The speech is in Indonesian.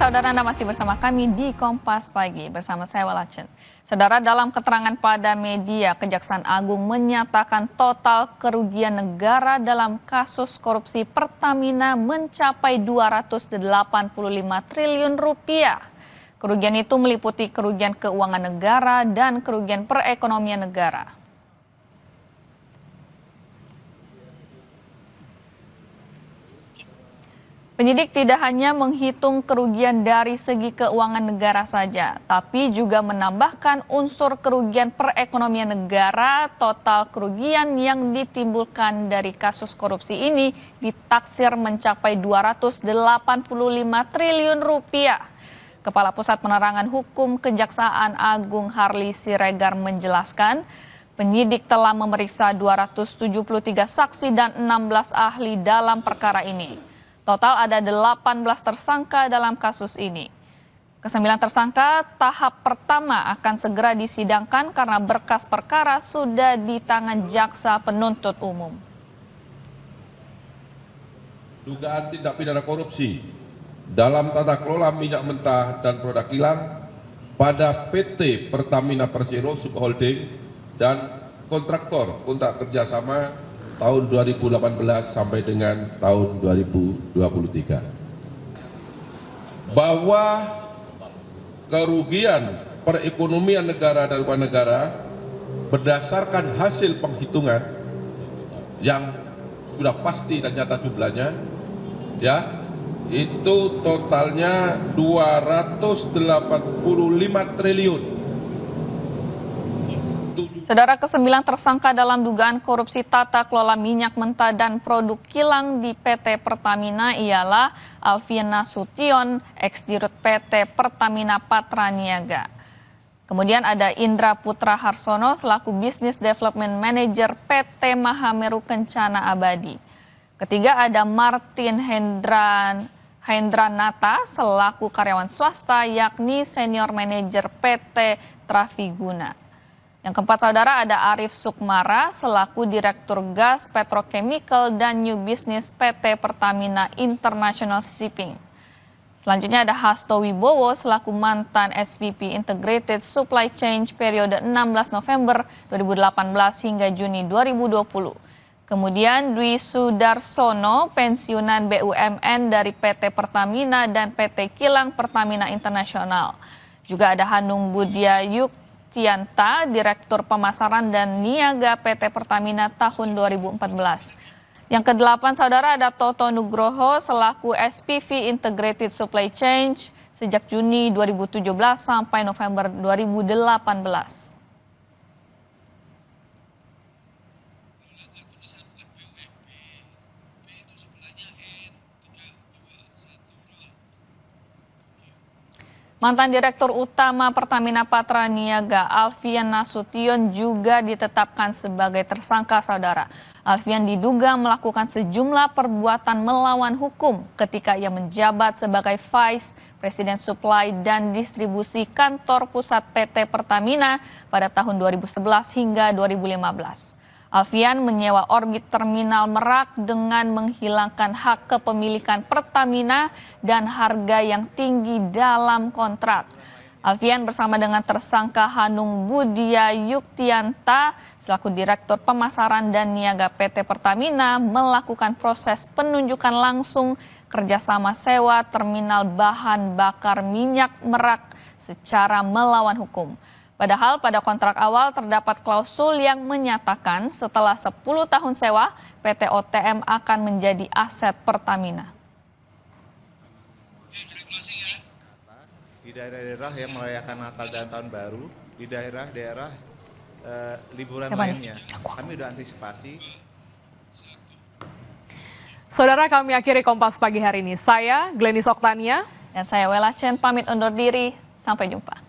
Saudara, Anda masih bersama kami di Kompas Pagi bersama saya Walacen. Saudara, dalam keterangan pada media, Kejaksaan Agung menyatakan total kerugian negara dalam kasus korupsi Pertamina mencapai 285 triliun rupiah. Kerugian itu meliputi kerugian keuangan negara dan kerugian perekonomian negara. Penyidik tidak hanya menghitung kerugian dari segi keuangan negara saja, tapi juga menambahkan unsur kerugian perekonomian negara. Total kerugian yang ditimbulkan dari kasus korupsi ini ditaksir mencapai 285 triliun rupiah. Kepala Pusat Penerangan Hukum Kejaksaan Agung Harli Siregar menjelaskan, penyidik telah memeriksa 273 saksi dan 16 ahli dalam perkara ini. Total ada 18 tersangka dalam kasus ini. Kesembilan tersangka tahap pertama akan segera disidangkan karena berkas perkara sudah di tangan jaksa penuntut umum. Dugaan tindak pidana korupsi dalam tata kelola minyak mentah dan produk kilang pada PT Pertamina Persero Subholding dan kontraktor kontrak kerjasama tahun 2018 sampai dengan tahun 2023. Bahwa kerugian perekonomian negara dan luar negara berdasarkan hasil penghitungan yang sudah pasti dan nyata jumlahnya, ya, itu totalnya 285 triliun. Saudara, kesembilan tersangka dalam dugaan korupsi tata kelola minyak mentah dan produk kilang di PT Pertamina ialah Alfian Nasution, ex-dirut PT Pertamina Patraniaga. Kemudian ada Indra Putra Harsono selaku Business Development Manager PT Mahameru Kencana Abadi. Ketiga ada Martin Hendranata selaku karyawan swasta yakni Senior Manager PT Trafiguna. Yang keempat, saudara, ada Arif Sukmara selaku Direktur Gas Petrochemical dan New Business PT Pertamina International Shipping. Selanjutnya ada Hasto Wibowo selaku mantan SVP Integrated Supply Chain periode 16 November 2018 hingga Juni 2020. Kemudian Dwi Sudarsono, pensiunan BUMN dari PT Pertamina dan PT Kilang Pertamina Internasional. Juga ada Hanung Budia Yuktianta, Direktur Pemasaran dan Niaga PT Pertamina tahun 2014. Yang kedelapan, saudara, ada Toto Nugroho selaku SPV Integrated Supply Chain sejak Juni 2017 sampai November 2018. Mantan Direktur Utama Pertamina Patraniaga Alfian Nasution juga ditetapkan sebagai tersangka, saudara. Alfian diduga melakukan sejumlah perbuatan melawan hukum ketika ia menjabat sebagai Vice President Supply dan Distribusi Kantor Pusat PT Pertamina pada tahun 2011 hingga 2015. Alfian menyewa orbit terminal Merak dengan menghilangkan hak kepemilikan Pertamina dan harga yang tinggi dalam kontrak. Alfian bersama dengan tersangka Hanung Budia Yuktianta selaku Direktur Pemasaran dan Niaga PT Pertamina melakukan proses penunjukan langsung kerjasama sewa terminal bahan bakar minyak Merak secara melawan hukum. Padahal pada kontrak awal terdapat klausul yang menyatakan setelah 10 tahun sewa, PT OTM akan menjadi aset Pertamina. Di daerah-daerah yang merayakan Natal dan Tahun Baru, di daerah-daerah liburan lainnya, kami sudah antisipasi. Saudara, kami akhiri Kompas Pagi hari ini. Saya Glenis Oktania. Dan saya Walacen pamit undur diri. Sampai jumpa.